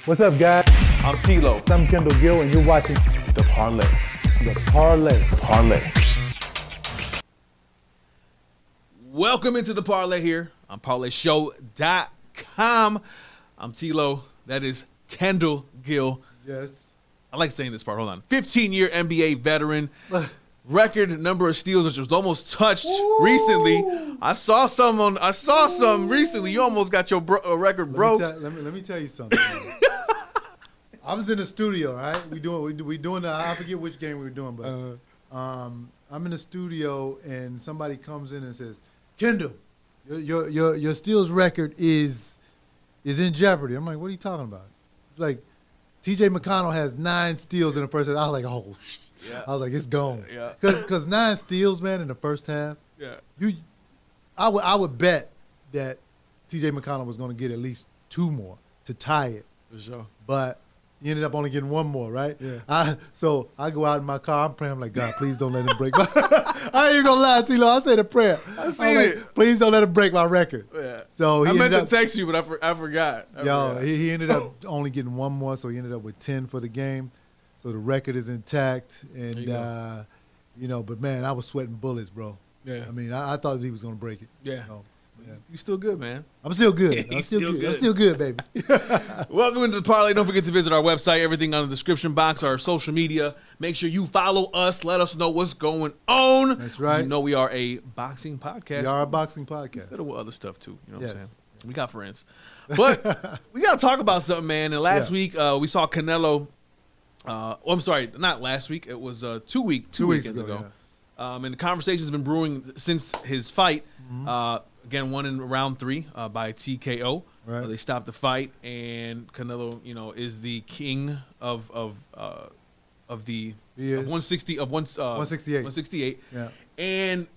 What's up, guys? I'm TLO. I'm Kendall Gill, and you're watching The Parley. The Parley. The Parley. Welcome into The Parley here on ParlayShow.com. I'm TLO. That is Kendall Gill. Yes. I like saying this part. Hold on. 15-year NBA veteran. Record number of steals, which was almost touched recently. I saw some recently. You almost got your record broke. Let me tell you something. I was in the studio, right? We doing the, I forget which game we were doing, but I'm in the studio and somebody comes in and says, "Kendall, your steals record is in jeopardy." I'm like, "What are you talking about?" It's like T.J. McConnell has 9 steals in the first half. I was like, "Oh." Yeah. I was like, it's gone. Yeah. Because 9 steals, man, in the first half. Yeah. I would bet that T.J. McConnell was going to get at least 2 more to tie it. For sure. But he ended up only getting 1 more, right? Yeah. So I go out in my car. I'm praying. I'm like, God, please don't let him break my I ain't going to lie, T-Lo. I said a prayer. I seen it. Please don't let him break my record. Yeah. So I meant to text you, but I forgot. He ended up only getting 1 more, so he ended up with 10 for the game. So the record is intact, and but man, I was sweating bullets, bro. Yeah. I mean, I thought he was gonna break it. Yeah. Yeah. You still good, man. I'm still good. I'm still good. I'm still good, baby. Welcome into the Parley. Don't forget to visit our website. Everything on the description box, our social media. Make sure you follow us. Let us know what's going on. That's right. You know we are a boxing podcast. We are a boxing podcast. Little other stuff too. You know what I'm Yes. saying? We got friends. But we got to talk about something, man. And last week we saw Canelo. I'm sorry, not last week. It was 2 weeks ago. Yeah. And the conversation's been brewing since his fight. Again, won in round 3 by TKO. Right. They stopped the fight, and Canelo, is the king of the He is. 160 of 168. 168. Yeah. And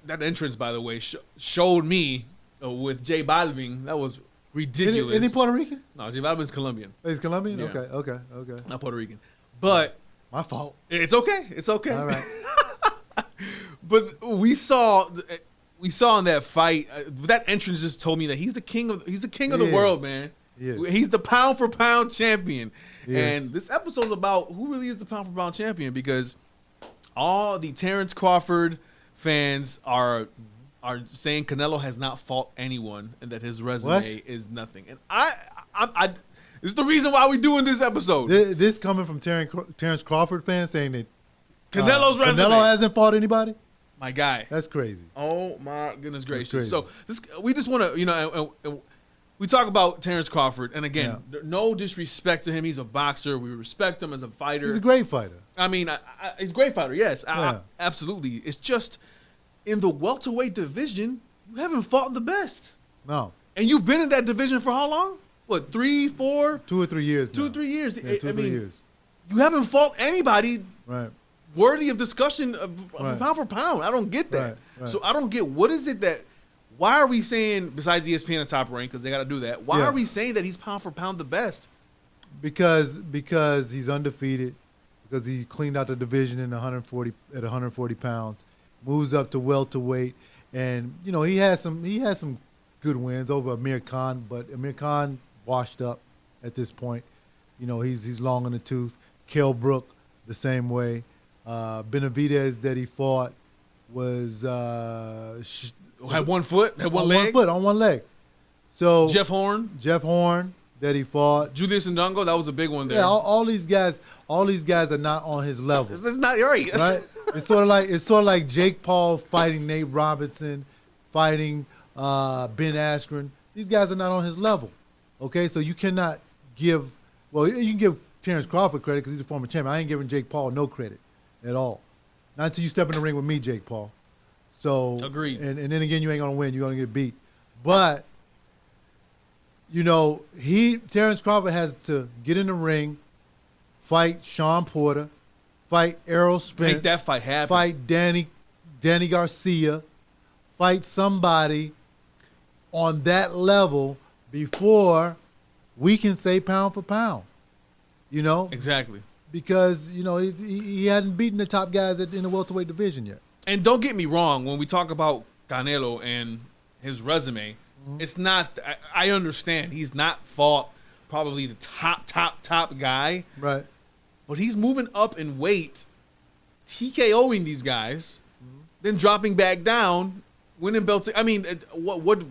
that entrance, by the way, showed me with J Balvin. That was ridiculous. Any Puerto Rican? No, J Balvin's Colombian, He's Colombian? Yeah. Okay. not Puerto Rican. But My fault. it's okay. It's okay. All right. But we saw in that fight that entrance just told me that he's the king of the world, man. He is. He's the pound for pound champion. He is. And this episode's about who really is the pound for pound champion, because all the Terrence Crawford fans are saying Canelo has not fought anyone and that his resume is nothing. And I this is the reason why we're doing this episode. This coming from Terrence Crawford fans saying that Canelo hasn't fought anybody? My guy. That's crazy. Oh my goodness gracious! crazy. So we just want to, we talk about Terrence Crawford, and again, no disrespect to him. He's a boxer. We respect him as a fighter. He's a great fighter. I mean, he's a great fighter. Yes, Yeah. Absolutely. It's just in the welterweight division, you haven't fought the best, No. and you've been in that division for how long? What, 3, 4? 2 or 3 years. 2 or 3 years. Yeah, 2 or 3 years. You haven't fought anybody Right. worthy of discussion of Right. pound for pound. I don't get that. Right. So I don't get, what is it that, why are we saying, besides ESPN and Top Rank, because they got to do that, why are we saying that he's pound for pound the best? Because he's undefeated, because he cleaned out the division at 140 pounds, moves up to welterweight, and he has some good wins over Amir Khan, but Amir Khan washed up at this point. He's long in the tooth. Kell Brook the same way. Benavidez that he fought was Had one foot, had one leg. on one leg. So Jeff Horn that he fought. Julius Ndongo, that was a big one there. Yeah, all these guys are not on his level. It's not right. Right? It's sort of like Jake Paul fighting Nate Robinson, fighting Ben Askren. These guys are not on his level. Okay, so you cannot give. Well, you can give Terrence Crawford credit because he's a former champion. I ain't giving Jake Paul no credit at all. Not until you step in the ring with me, Jake Paul. So agreed. And then again, you ain't gonna win. You're gonna get beat. But Terrence Crawford has to get in the ring, fight Sean Porter, fight Errol Spence, Make that fight happen. fight Danny Garcia, fight somebody on that level before we can say pound for pound. Exactly. Because he hadn't beaten the top guys in the welterweight division yet. And don't get me wrong, when we talk about Canelo and his resume, it's not. I understand he's not fought probably the top guy. Right. But he's moving up in weight, TKOing these guys, then dropping back down, winning belts. I mean, what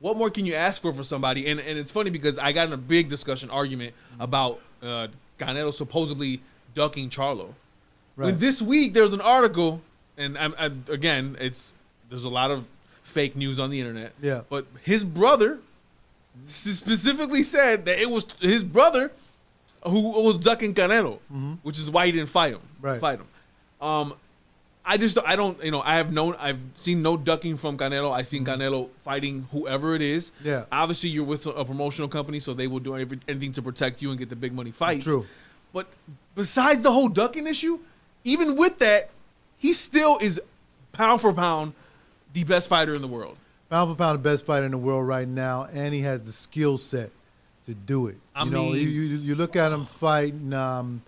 more can you ask for somebody? And it's funny because I got in a big discussion argument about Canelo supposedly ducking Charlo. Right. When this week there's an article, and again, there's a lot of fake news on the internet. Yeah. But his brother specifically said that it was his brother who was ducking Canelo, which is why he didn't fight him. Right. I've seen no ducking from Canelo. I've seen Canelo fighting whoever it is. Yeah. Obviously, you're with a promotional company, so they will do anything to protect you and get the big money fights. True. But besides the whole ducking issue, even with that, he still is pound for pound the best fighter in the world. Pound for pound, the best fighter in the world right now, and he has the skill set to do it. You look at him fighting the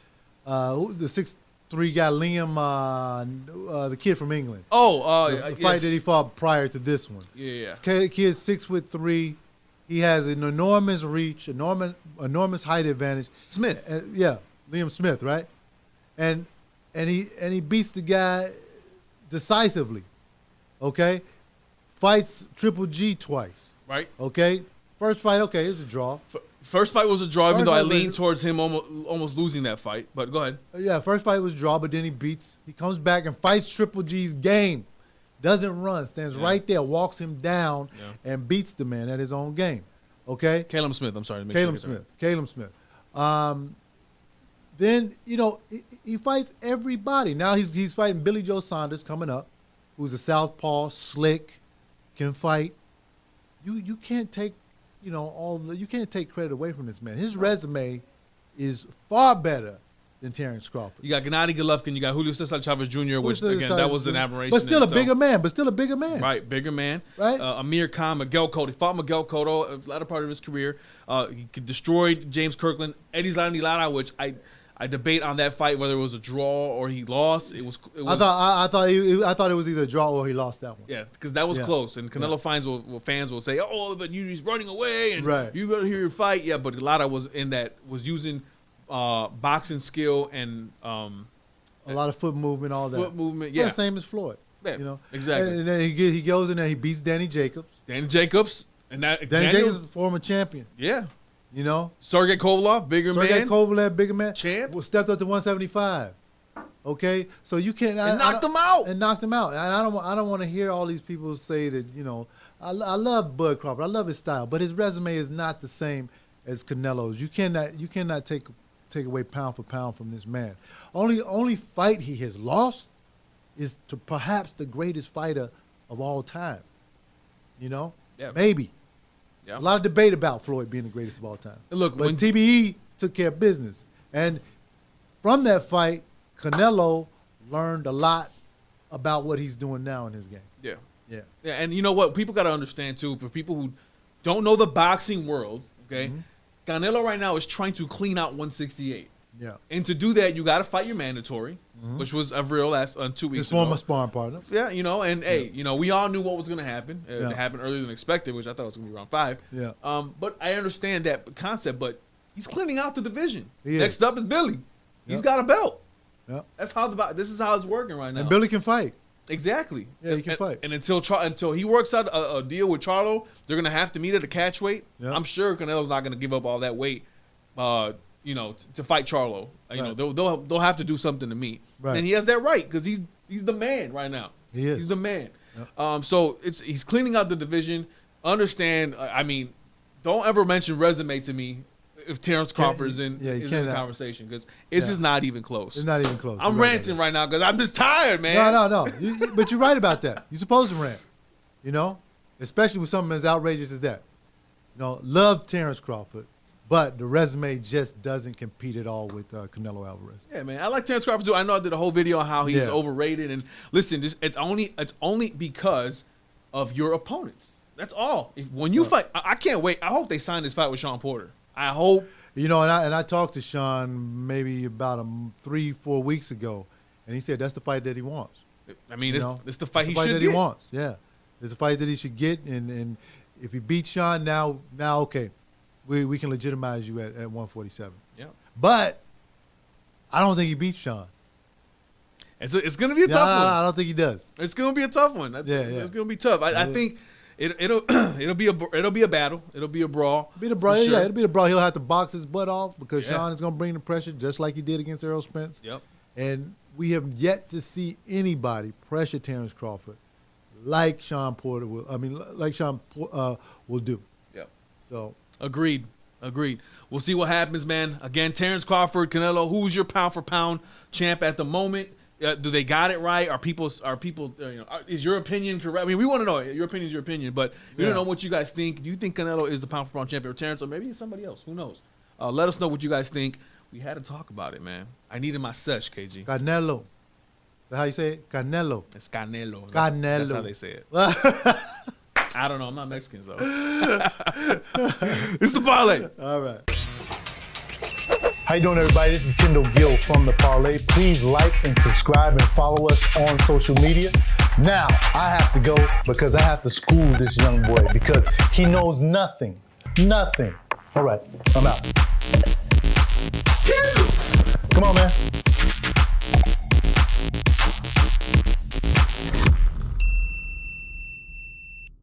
6'3" guy, Liam, the kid from England. The fight that he fought prior to this one. Yeah. This kid's 6'3". He has an enormous reach, enormous height advantage. Smith. Liam Smith, right? And he beats the guy decisively. Okay? Fights Triple G twice. Right. Okay? First fight, okay, it was a draw. First fight was a draw, even though I leaned towards him almost losing that fight. But go ahead. Yeah, first fight was a draw, but then he comes back and fights Triple G's game. Doesn't run, stands right there, walks him down, and beats the man at his own game. Okay? Caleb Smith, I'm sorry. Caleb Smith. Then, he fights everybody. Now he's fighting Billy Joe Saunders coming up, who's a southpaw, slick, can fight. You can't take, you can't take credit away from this man. His resume is far better than Terrence Crawford. You got Gennady Golovkin, you got Julio Cesar Chavez Jr., which again that was an aberration. But still a bigger man. Right, bigger man. Right. Amir Khan, Miguel Cotto. He fought Miguel Cotto a latter part of his career. He destroyed James Kirkland. Eddie's Lara, which I debate on that fight whether it was a draw or he lost. It was I thought it was either a draw or he lost that one. Yeah, because that was close. And Canelo fans will say, "Oh, but he's running away and you got to hear your fight." Yeah, but Lara was using boxing skill and a lot of foot movement, all that. Foot movement, yeah. Same as Floyd. Yeah, exactly. And then he goes in there, he beats Danny Jacobs. And Jacobs, is a former champion. Yeah. Sergey Kovalev, bigger man. Champ. Stepped up to 175. Okay? So you can't... And knocked him out. And I don't want to hear all these people say that, I love Bud Crawford. I love his style. But his resume is not the same as Canelo's. You cannot take away pound for pound from this man. Only fight he has lost is to perhaps the greatest fighter of all time. Yeah. Maybe. Yeah. A lot of debate about Floyd being the greatest of all time. Look, but TBE took care of business. And from that fight, Canelo learned a lot about what he's doing now in his game. Yeah. And you know what? People got to understand, too, for people who don't know the boxing world, okay, Canelo right now is trying to clean out 168. Yeah. And to do that, you got to fight your mandatory, which was Avril 2 weeks ago. His former sparring partner. Yeah, we all knew what was going to happen. It happened earlier than expected, which I thought was going to be round 5. Yeah. But I understand that concept, but he's cleaning out the division. He is. Next up is Billy. He's got a belt. Yeah. That's how this is how it's working right now. And Billy can fight. Exactly. Yeah, he can fight. And until he works out a deal with Charlo, they're going to have to meet at a catch weight. Yeah. I'm sure Canelo's not going to give up all that weight, to fight Charlo. Right. They'll have to do something to meet. Right. And he has that right because he's the man right now. He is. He's the man. Yep. So he's cleaning out the division. Understand, don't ever mention resume to me if Terrence Crawford is in the conversation because it's just not even close. It's not even close. I'm ranting right now because I'm just tired, man. No. But you're right about that. You're supposed to rant, especially with something as outrageous as that. Love Terrence Crawford, but the resume just doesn't compete at all with Canelo Alvarez. Yeah, man. I like Terrence Crawford too. I know I did a whole video on how he's overrated. And listen, it's only because of your opponents. That's all. When you fight, I can't wait. I hope they sign this fight with Sean Porter. I hope. And I talked to Sean maybe about 3-4 weeks ago, and he said that's the fight that he wants. It's the fight he should get. He wants. Yeah, it's the fight that he should get, and if he beats Sean now okay, we can legitimize you at 147. Yeah. But I don't think he beats Sean. It's going to be a tough one. I don't think he does. It's going to be a tough one. It's going to be tough. I think it'll be a battle. It'll be a brawl. It'll be the brawl. Sure. Yeah, it'll be the brawl. He'll have to box his butt off because Sean is going to bring the pressure just like he did against Errol Spence. Yep. And we have yet to see anybody pressure Terrence Crawford like Sean Porter will. I mean, like Sean will do. Yep. So agreed. We'll see what happens, man. Again, Terrence Crawford, Canelo. Who's your pound for pound champ at the moment? Do they got it right? Are people? Is your opinion correct? I mean, we want to know. Your opinion is your opinion, but we don't know what you guys think. Do you think Canelo is the pound for pound champion, or Terrence, or maybe it's somebody else? Who knows? Let us know what you guys think. We had to talk about it, man. I needed my sesh, KG. Canelo. That's how you say it? Canelo. It's Canelo. Canelo. That's how they say it. I don't know. I'm not Mexican, so. It's the Parley. All right. How you doing, everybody? This is Kendall Gill from the Parley. Please like and subscribe and follow us on social media. Now, I have to go because I have to school this young boy because he knows nothing. Nothing. All right, I'm out. Come on, man.